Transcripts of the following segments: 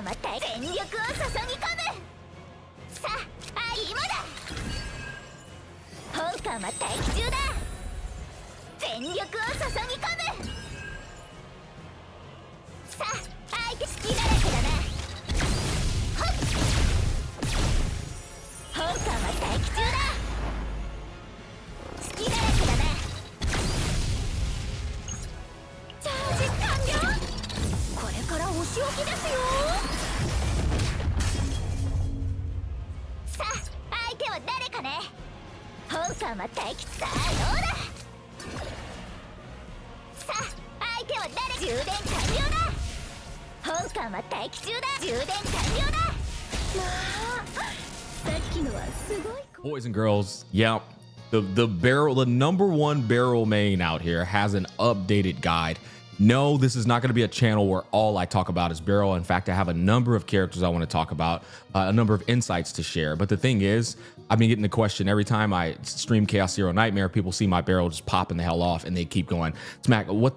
また全力を注ぎ込む。さあ今だ。本艦は待機中だ。全力を注ぎ込む。さあ相手隙だらけだな。ほっ、本艦は待機中だ。隙だらけだな。チャージ完了。これからお仕置きですよ。さあ相手は誰かね。本艦は待機。さあどうだ。さあ相手は誰。充電完了だ。本艦は待機中だ。充電完了だ。まあさっきのはすごい。 Boys and girls, yeah, the Beryl, the #1 Beryl main out here has an updated guide. No, this is not going to be a channel where all I talk about is Beryl. In fact, I have a number of characters I want to talk about, a number of insights to share. But the thing is, I've been getting the question every time I stream ChaosZeroNightmare. People see my Beryl just popping the hell off, and they keep going, Smack, what?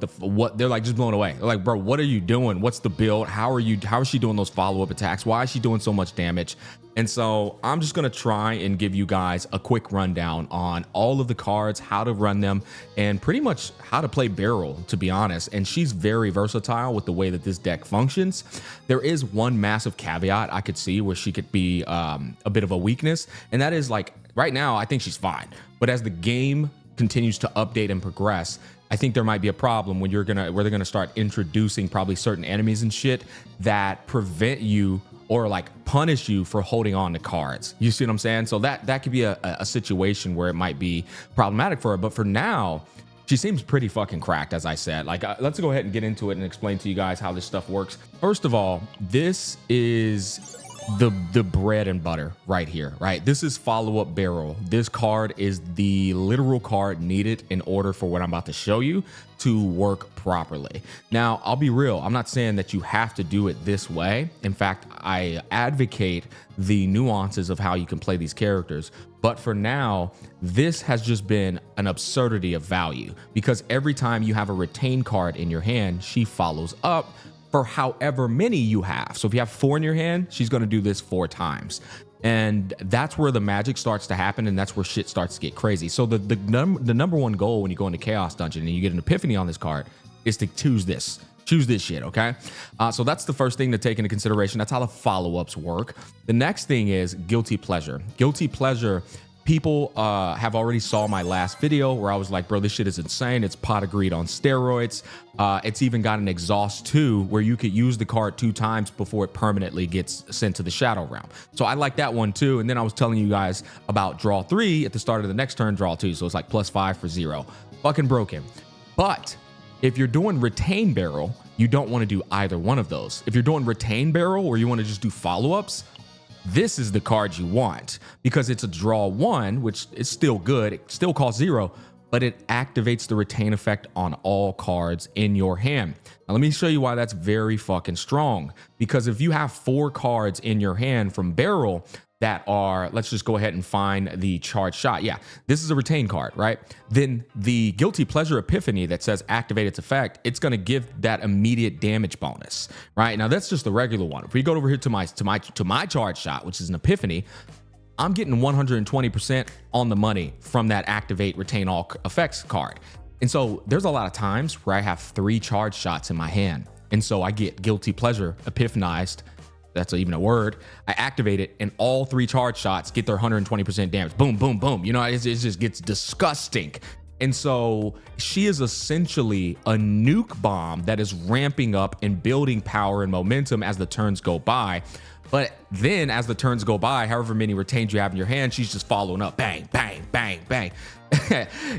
They're like just blown away. They're like, bro, what are you doing? What's the build? How is she doing those follow-up attacks? Why is she doing so much damage? And so I'm just going to try and give you guys a quick rundown on all of the cards, how to run them, and pretty much how to play Beryl, to be honest. And she's very versatile with the way that this deck functions. There is one massive caveat I could see where she could be a bit of a weakness, and that is like right now, I think she's fine. But as the game continues to update and progress, I think there might be a problem when where they're gonna start introducing probably certain enemies and shit that prevent you or like punish you for holding on to cards. You see what I'm saying? So that could be a situation where it might be problematic for her. But for now, she seems pretty fucking cracked, as I said. Like, let's go ahead and get into it and explain to you guys how this stuff works. First of all, this is the bread and butter right here, right? This is follow-up Beryl. This card is the literal card needed in order for what I'm about to show you to work properly. Now, I'll be real. I'm not saying that you have to do it this way. In fact, I advocate the nuances of how you can play these characters. But for now, this has just been an absurdity of value because every time you have a retain card in your hand, she follows up for however many you have. So if you have 4 in your hand, she's going to do this 4 times. And that's where the magic starts to happen, and that's where shit starts to get crazy. So the #1 goal when you go into Chaos Dungeon and you get an epiphany on this card is to choose this shit, okay? So that's the first thing to take into consideration. That's how the follow-ups work. The next thing is guilty pleasure. Guilty pleasure, people have already saw my last video where I was like, bro, this shit is insane. It's pot of greed on steroids. It's even got an exhaust 2 where you could use the card 2 times before it permanently gets sent to the Shadow Realm. So I like that one too. And then I was telling you guys about draw 3 at the start of the next turn, draw 2. So it's like +5 for 0. Fucking broken. But if you're doing retain Beryl, you don't want to do either one of those. If you're doing retain Beryl or you want to just do follow-ups, this is the card you want because it's a draw 1, which is still good. It still costs 0, but it activates the retain effect on all cards in your hand. Now, let me show you why that's very fucking strong. Because if you have 4 cards in your hand from Beryl that are, let's just go ahead and find the charged shot. Yeah, this is a retain card, right? Then the guilty pleasure epiphany that says activate its effect, it's going to give that immediate damage bonus, right? Now that's just the regular one. If we go over here to my charged shot, which is an epiphany, I'm getting 120% on the money from that activate retain all effects card. And so there's a lot of times where I have 3 charged shots in my hand. And so I get guilty pleasure epiphanized. That's even a word. I activate it and all 3 charge shots get their 120% damage. Boom, boom, boom. You know, it just gets disgusting. And so she is essentially a nuke bomb that is ramping up and building power and momentum as the turns go by. But then as the turns go by, however many retains you have in your hand, she's just following up. Bang, bang, bang, bang.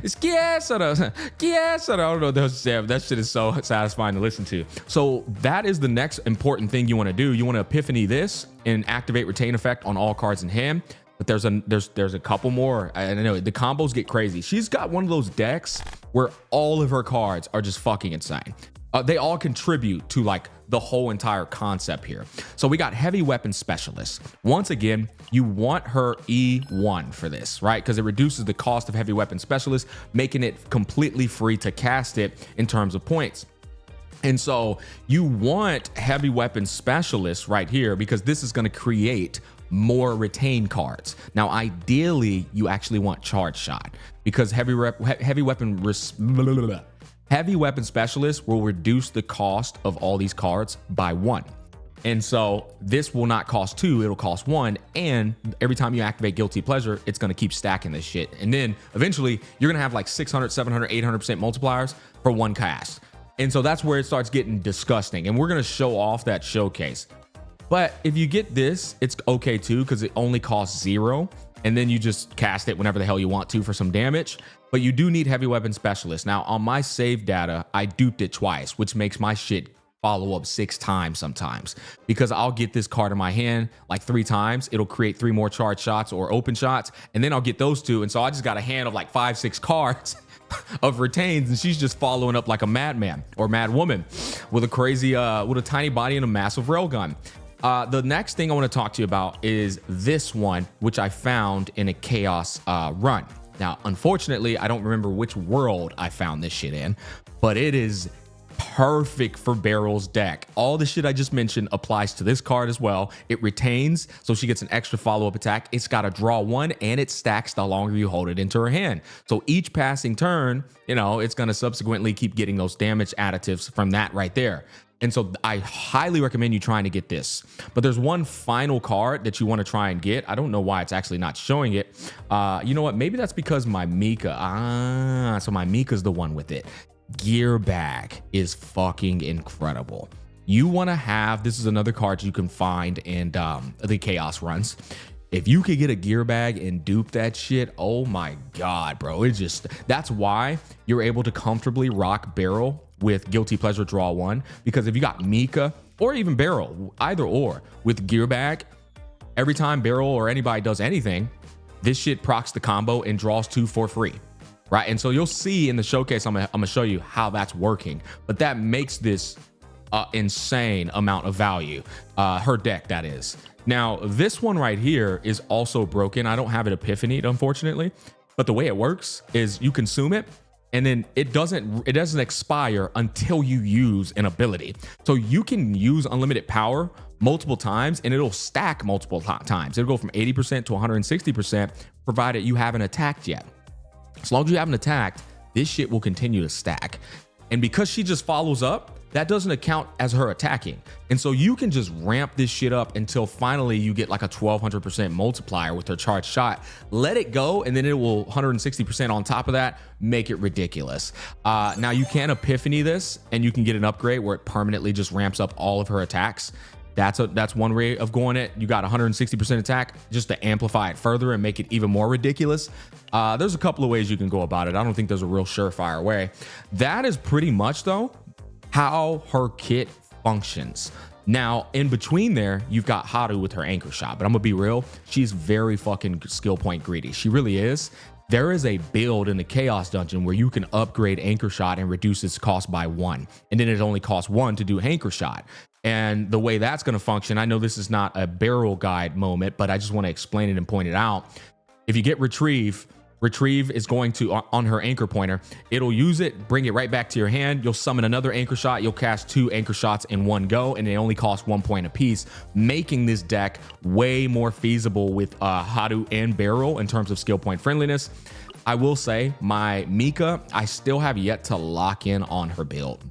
It's yes, I don't know. That shit is so satisfying to listen to. So that is the next important thing you want to do. You want to epiphany this and activate retain effect on all cards in hand. But there's a couple more. I know the combos get crazy. She's got one of those decks where all of her cards are just fucking insane. They all contribute to like the whole entire concept here. So we got heavy weapon specialist. Once again, you want her E1 for this, right? Because it reduces the cost of heavy weapon specialist, making it completely free to cast it in terms of points. And so you want heavy weapon specialists right here because this is going to create more retain cards. Now, ideally, you actually want charge shot because heavy weapon specialist will reduce the cost of all these cards by 1. And so this will not cost 2, it'll cost 1. And every time you activate Guilty Pleasure, it's going to keep stacking this shit. And then eventually you're going to have like 600, 700, 800% multipliers for 1 cast. And so that's where it starts getting disgusting. And we're going to show off that showcase. But if you get this, it's okay too, because it only costs 0. And then you just cast it whenever the hell you want to for some damage. But you do need heavy weapon specialist. Now on my save data, I duped it twice, which makes my shit follow up 6 times sometimes, because I'll get this card in my hand like 3 times. It'll create 3 more charge shots or open shots, and then I'll get those 2. And so I just got a hand of like 5, 6 cards of retains, and she's just following up like a madman or mad woman with a crazy, with a tiny body and a massive railgun. The next thing I want to talk to you about is this one, which I found in a chaos run. Now, unfortunately, I don't remember which world I found this shit in, but it is perfect for Beryl's deck. All the shit I just mentioned applies to this card as well. It retains, so she gets an extra follow-up attack. It's got to draw 1, and it stacks the longer you hold it into her hand. So each passing turn, you know, it's going to subsequently keep getting those damage additives from that right there. And so I highly recommend you trying to get this. But there's one final card that you want to try and get. I don't know why it's actually not showing it. You know what? Maybe that's because my Mika. So my Mika's the one with it. Gear Bag is fucking incredible. You want to have, this is another card you can find in the chaos runs. If you could get a gear bag and dupe that shit, oh my God, bro. It just, that's why you're able to comfortably rock Beryl with Guilty Pleasure draw 1, because if you got Mika or even Beryl, either or, with gear bag, every time Beryl or anybody does anything, this shit procs the combo and draws 2 for free. Right, and so you'll see in the showcase, I'm gonna show you how that's working, but that makes this insane amount of value, her deck, that is. Now, this one right here is also broken. I don't have it epiphanied, unfortunately, but the way it works is you consume it, and then it doesn't expire until you use an ability. So you can use unlimited power multiple times, and it'll stack multiple times. It'll go from 80% to 160%, provided you haven't attacked yet. As long as you haven't attacked, this shit will continue to stack. And because she just follows up, that doesn't account as her attacking. And so you can just ramp this shit up until finally you get like a 1200% multiplier with her charge shot. Let it go, and then it will 160% on top of that, make it ridiculous. Now you can epiphany this, and you can get an upgrade where it permanently just ramps up all of her attacks. That's one way of going it. You got 160% attack just to amplify it further and make it even more ridiculous. There's a couple of ways you can go about it. I don't think there's a real surefire way. That is pretty much, though, how her kit functions. Now, in between there, you've got Haru with her anchor shot, but I'm gonna be real, she's very fucking skill point greedy. She really is. There is a build in the Chaos Dungeon where you can upgrade Anchor Shot and reduce its cost by 1. And then it only costs 1 to do Anchor Shot. And the way that's going to function, I know this is not a Beryl guide moment, but I just want to explain it and point it out. If you get Retrieve is going to, on her anchor pointer, it'll use it, bring it right back to your hand. You'll summon another anchor shot. You'll cast 2 anchor shots in one go, and they only cost 1 point apiece, making this deck way more feasible with Haru and Beryl in terms of skill point friendliness. I will say my Mika, I still have yet to lock in on her build.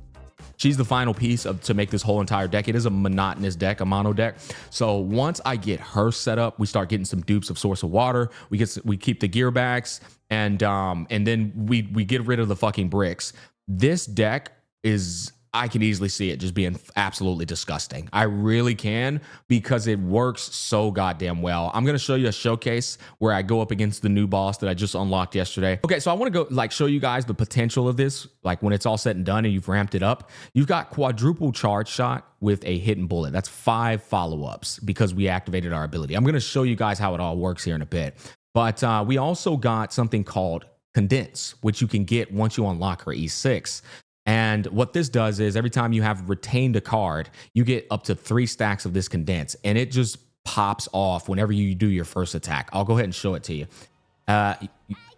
She's the final piece to make this whole entire deck. It is a monotonous deck, a mono deck. So once I get her set up, we start getting some dupes of Source of Water. We keep the gear bags, and then we get rid of the fucking bricks. This deck is, I can easily see it just being absolutely disgusting. I really can, because it works so goddamn well. I'm going to show you a showcase where I go up against the new boss that I just unlocked yesterday. Okay, so I want to go show you guys the potential of this. Like when it's all said and done and you've ramped it up, you've got quadruple charge shot with a hidden bullet. That's 5 follow-ups because we activated our ability. I'm going to show you guys how it all works here in a bit. But we also got something called Condense, which you can get once you unlock her E6. And what this does is every time you have retained a card, you get up to 3 stacks of this Condense, and it just pops off whenever you do your first attack. I'll go ahead and show it to you.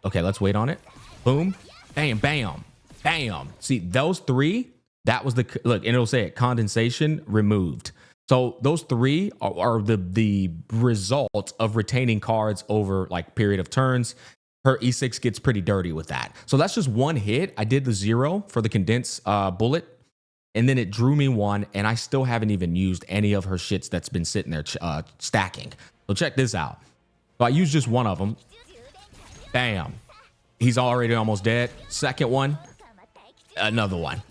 Okay, let's wait on it. Boom, bam, bam, bam. See, those 3 That was the look, and it'll say it, condensation removed. So those three are the result of retaining cards over like period of turns. Her E6 gets pretty dirty with that. So that's just one hit. I did the 0 for the condense bullet, and then it drew me 1, and I still haven't even used any of her shits that's been sitting there stacking. So check this out. So I used just one of them. Bam. He's already almost dead. Second one, another one.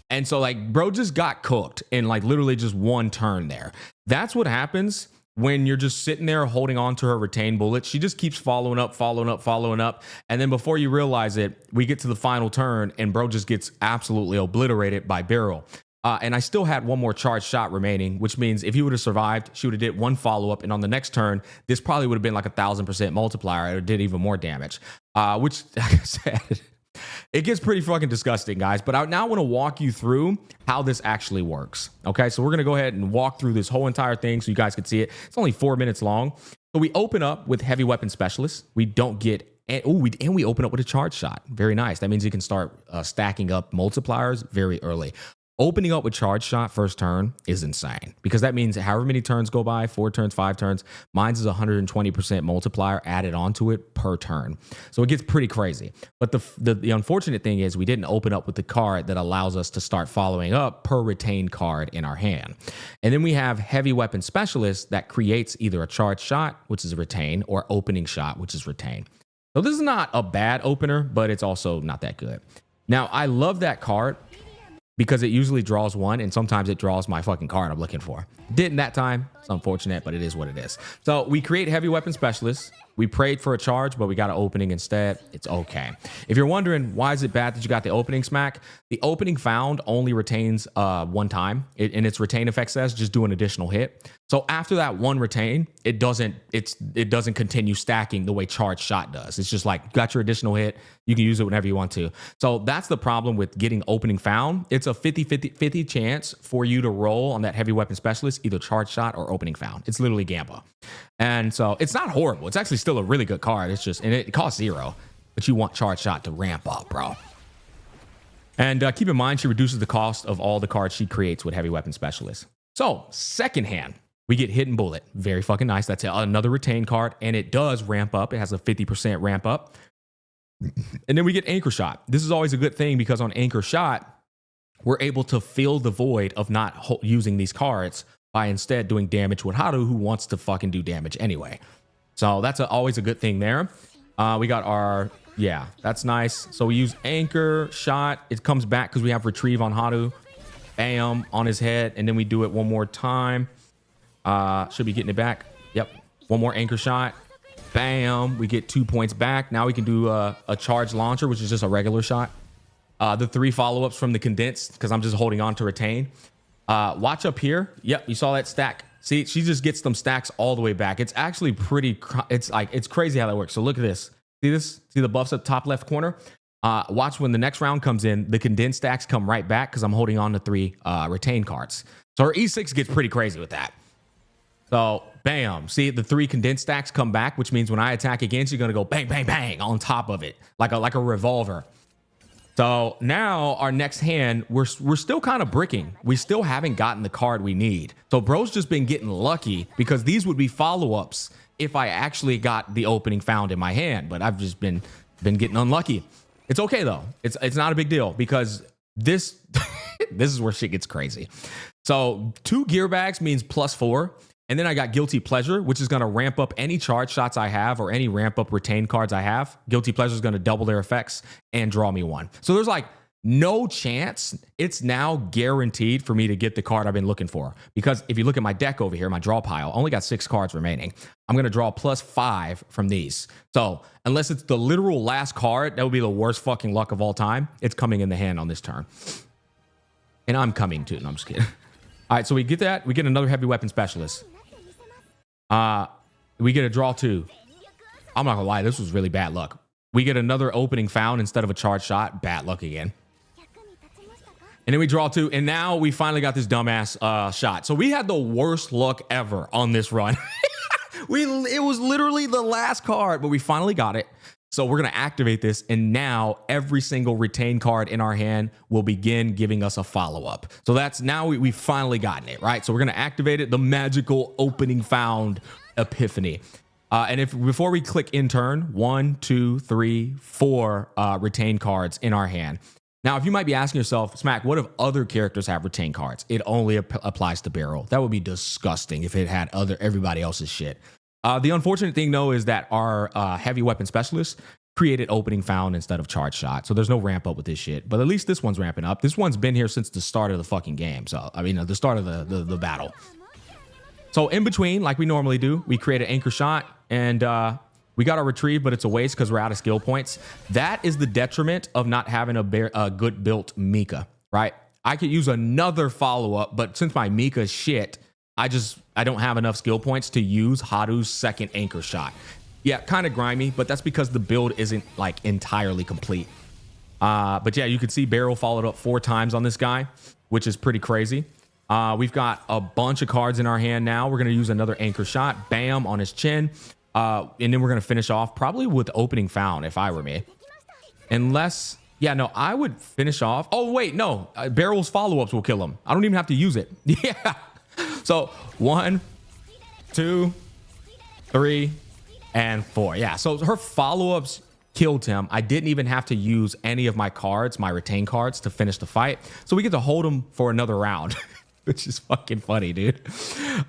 And so like bro just got cooked in like literally just one turn there. That's what happens when you're just sitting there holding on to her retained bullet. She just keeps following up. And then before you realize it, we get to the final turn and bro just gets absolutely obliterated by Beryl. And I still had one more charged shot remaining, which means if he would have survived, she would have did one follow-up. And on the next turn, this probably would have been like 1,000% multiplier. It did even more damage, which, like I said, it gets pretty fucking disgusting, guys. But I now want to walk you through how this actually works. Okay, so we're going to go ahead and walk through this whole entire thing so you guys can see it. It's only 4 minutes long. So we open up with heavy weapon specialist. We don't get, and we open up with a charge shot. Very nice. That means you can start stacking up multipliers very early. Opening up with charge shot first turn is insane because that means however many turns go by, 4 turns, 5 turns, mine's is 120% multiplier added onto it per turn. So it gets pretty crazy. But the unfortunate thing is we didn't open up with the card that allows us to start following up per retained card in our hand. And then we have heavy weapon specialist that creates either a charge shot, which is a retain, or opening shot, which is retain. So this is not a bad opener, but it's also not that good. Now, I love that card because it usually draws 1, and sometimes it draws my fucking card I'm looking for. Didn't that time. It's unfortunate, but it is what it is. So we create heavy weapon specialists. We prayed for a charge, but we got an opening instead. It's okay. If you're wondering why is it bad that you got the opening smack, the opening found only retains 1 time. And its retain effect says just do an additional hit. So after that 1 retain, it doesn't continue stacking the way charge shot does. It's just like got your additional hit. You can use it whenever you want to. So that's the problem with getting opening found. It's a 50 chance for you to roll on that heavy weapon specialist, either charge shot or opening found. It's literally Gamba. And so it's not horrible. It's actually still a really good card. It's just, and it costs 0, but you want charge shot to ramp up, bro. And keep in mind, she reduces the cost of all the cards she creates with heavy weapon specialist. So second hand, we get hidden bullet. Very fucking nice. That's another retain card, and it does ramp up. It has a 50% ramp up. And then we get anchor shot. This is always a good thing because on anchor shot, we're able to fill the void of not using these cards by instead doing damage with Haru, who wants to fucking do damage anyway. So that's always a good thing there. We got our, yeah, that's nice. So we use anchor shot. It comes back because we have retrieve on Haru. Bam, on his head. And then we do it one more time. Should be getting it back. Yep. One more anchor shot. Bam. We get 2 points back. Now we can do a charge launcher, which is just a regular shot. The 3 follow-ups from the condensed because I'm just holding on to retain. Watch up here. Yep, you saw that stack. See, she just gets them stacks all the way back. It's actually pretty, it's crazy how that works. So look at this. See this? See the buffs up top left corner? Watch when the next round comes in, the condensed stacks come right back because I'm holding on to 3 retain cards. So her E6 gets pretty crazy with that. So bam, see the 3 condensed stacks come back, which means when I attack against, you're gonna go bang, bang, bang on top of it, like a revolver. So now our next hand, we're still kind of bricking. We still haven't gotten the card we need. So bro's just been getting lucky because these would be follow-ups if I actually got the opening found in my hand. But I've just been getting unlucky. It's okay though. It's not a big deal because this this is where shit gets crazy. So 2 gear bags means +4. And then I got Guilty Pleasure, which is going to ramp up any charge shots I have or any ramp up retained cards I have. Guilty Pleasure is going to double their effects and draw me 1. So there's like no chance. It's now guaranteed for me to get the card I've been looking for. Because if you look at my deck over here, my draw pile, I only got 6 cards remaining. I'm going to draw +5 from these. So unless it's the literal last card, that would be the worst fucking luck of all time. It's coming in the hand on this turn. And I'm coming to it. No, I'm just kidding. All right, so we get that. We get another heavy weapon specialist. We get a draw 2. I'm not gonna lie, this was really bad luck. We get another opening found instead of a charge shot. Bad luck again. And then we draw 2, and now we finally got this dumbass shot. So we had the worst luck ever on this run. It was literally the last card, but we finally got it. So we're going to activate this, and now every single retain card in our hand will begin giving us a follow-up. So that's now we've finally gotten it, right? So we're going to activate it, the magical opening found epiphany. And if before we click in turn, 1, 2, 3, 4 retain cards in our hand. Now, if you might be asking yourself, Smack, what if other characters have retain cards? It only applies to Beryl. That would be disgusting if it had everybody else's shit. The unfortunate thing, though, is that our heavy weapon specialist created opening found instead of charge shot. So there's no ramp up with this shit. But at least this one's ramping up. This one's been here since the start of the fucking game. So, I mean, the start of the battle. So in between, like we normally do, we create an anchor shot and we got our retrieve, but it's a waste because we're out of skill points. That is the detriment of not having a good built Mika, right? I could use another follow-up, but since my Mika's shit, I don't have enough skill points to use Haru's second anchor shot. Yeah, kind of grimy, but that's because the build isn't like entirely complete. But yeah, you can see Beryl followed up 4 times on this guy, which is pretty crazy. We've got a bunch of cards in our hand now. We're going to use another anchor shot, bam, on his chin. And then we're going to finish off probably with opening found if I were me. Unless, yeah, no, I would finish off. Oh, wait, no. Beryl's follow-ups will kill him. I don't even have to use it. Yeah. So 1, 2, 3, and 4. Yeah, so her follow-ups killed him. I didn't even have to use any of my cards, my retain cards, to finish the fight. So we get to hold him for another round, which is fucking funny, dude.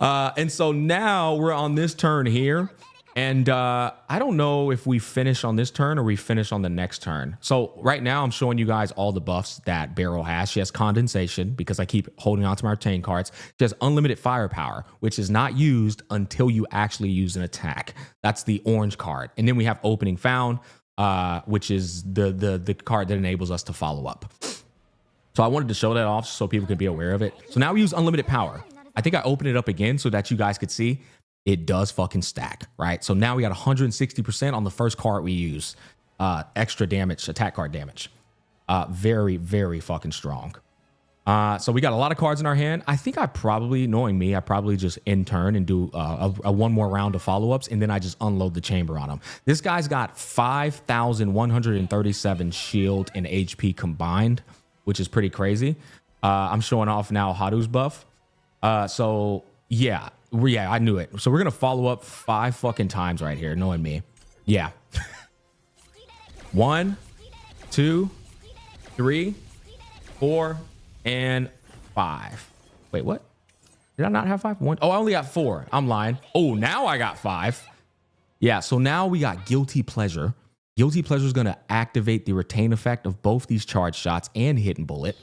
And so now we're on this turn here. And I don't know if we finish on this turn or we finish on the next turn. So right now I'm showing you guys all the buffs that Beryl has. She has condensation because I keep holding on to my retain cards. She has unlimited firepower, which is not used until you actually use an attack. That's the orange card. And then we have opening found, which is the card that enables us to follow up. So I wanted to show that off so people could be aware of it. So now we use unlimited power. I think I opened it up again so that you guys could see. It does fucking stack, right? So now we got 160% on the first card we use. Extra damage, attack card damage. Very, very fucking strong. So we got a lot of cards in our hand. I think knowing me, I probably just in turn and do a one more round of follow-ups, and then I just unload the chamber on him. This guy's got 5,137 shield and HP combined, which is pretty crazy. I'm showing off now Haru's buff. So yeah. Yeah, I knew it. So we're going to follow up 5 fucking times right here, knowing me. Yeah. 1, 2, 3, 4, and 5. Wait, what? Did I not have 5? 1. Oh, I only got 4. I'm lying. Oh, now I got 5. Yeah, so now we got Guilty Pleasure. Guilty Pleasure is going to activate the retain effect of both these charge shots and hidden bullet.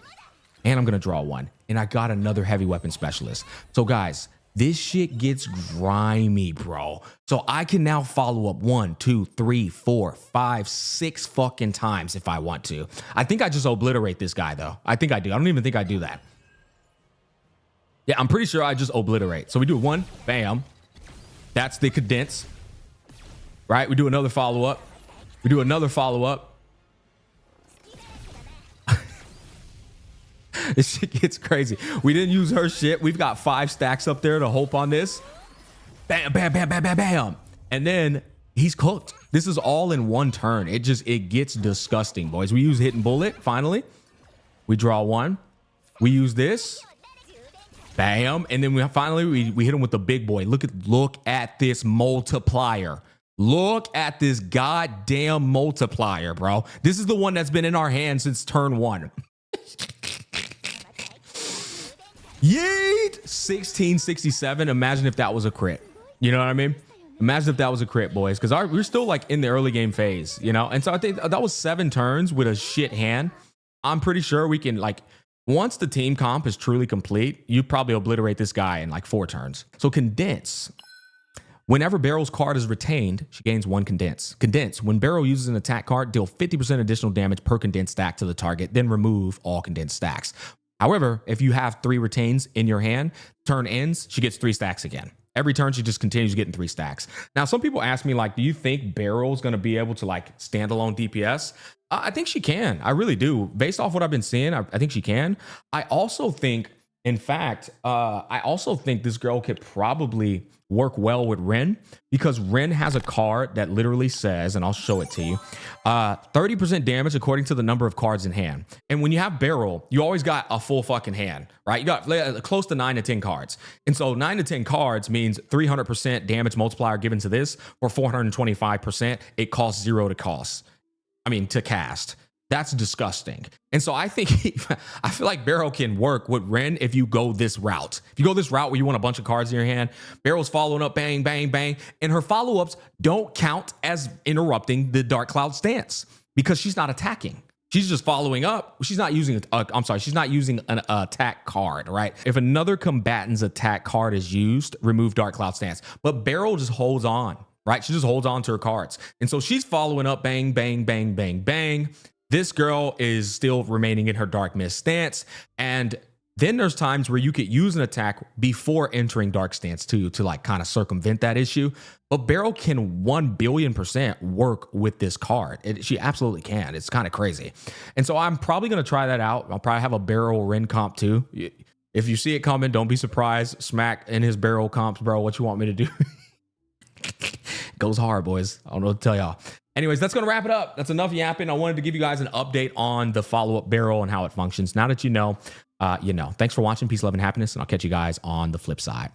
And I'm going to draw 1. And I got another heavy weapon specialist. So guys, this shit gets grimy, bro. So I can now follow up 1, 2, 3, 4, 5, 6 fucking times if I want to. I think I just obliterate this guy, though. I think I do. I don't even think I do that. Yeah, I'm pretty sure I just obliterate. So we do 1, bam. That's the condense. Right? We do another follow-up. We do another follow-up. This shit gets crazy. We didn't use her shit. We've got 5 stacks up there to hope on this. Bam, bam, bam, bam, bam, bam. And then he's cooked. This is all in one turn. It gets disgusting, boys. We use hidden bullet, finally. We draw 1. We use this. Bam. And then we hit him with the big boy. Look at this multiplier. Look at this goddamn multiplier, bro. This is the one that's been in our hand since turn 1. Yeet! 1667. Imagine if that was a crit. You know what I mean? Imagine if that was a crit, boys. Because we're still like in the early game phase, you know? And so I think that was 7 turns with a shit hand. I'm pretty sure we can, like, once the team comp is truly complete, you probably obliterate this guy in like 4 turns. So condense. Whenever Beryl's card is retained, she gains 1 condense. Condense. When Beryl uses an attack card, deal 50% additional damage per condensed stack to the target, then remove all condensed stacks. However, if you have 3 retains in your hand, turn ends, she gets 3 stacks again. Every turn, she just continues getting 3 stacks. Now, some people ask me, like, do you think Beryl's going to be able to, like, standalone DPS? I think she can. I really do. Based off what I've been seeing, I think she can. I also think In fact, I also think this girl could probably work well with Ren because Ren has a card that literally says, and I'll show it to you, 30% damage according to the number of cards in hand. And when you have Beryl, you always got a full fucking hand, right? You got close to 9 to 10 cards. And so 9 to 10 cards means 300% damage multiplier given to this for 425%. It costs 0 to cast. That's disgusting. And so I think, I feel like Beryl can work with Ren if you go this route. If you go this route where you want a bunch of cards in your hand, Beryl's following up, bang, bang, bang. And her follow-ups don't count as interrupting the Dark Cloud stance because she's not attacking. She's just following up. She's not using, she's not using an attack card, right? If another combatant's attack card is used, remove Dark Cloud stance. But Beryl just holds on, right? She just holds on to her cards. And so she's following up, bang, bang, bang, bang, bang. This girl is still remaining in her Dark Mist stance. And then there's times where you could use an attack before entering Dark Stance too, to like kind of circumvent that issue. But Beryl can 1,000,000,000% work with this card. She absolutely can. It's kind of crazy. And so I'm probably going to try that out. I'll probably have a Beryl Ren comp too. If you see it coming, don't be surprised. Smack in his Beryl comps, bro. What you want me to do? Goes hard, boys. I don't know what to tell y'all. Anyways, that's going to wrap it up. That's enough yapping. I wanted to give you guys an update on the follow-up Beryl and how it functions. Now that you know, you know. Thanks for watching. Peace, love, and happiness, and I'll catch you guys on the flip side.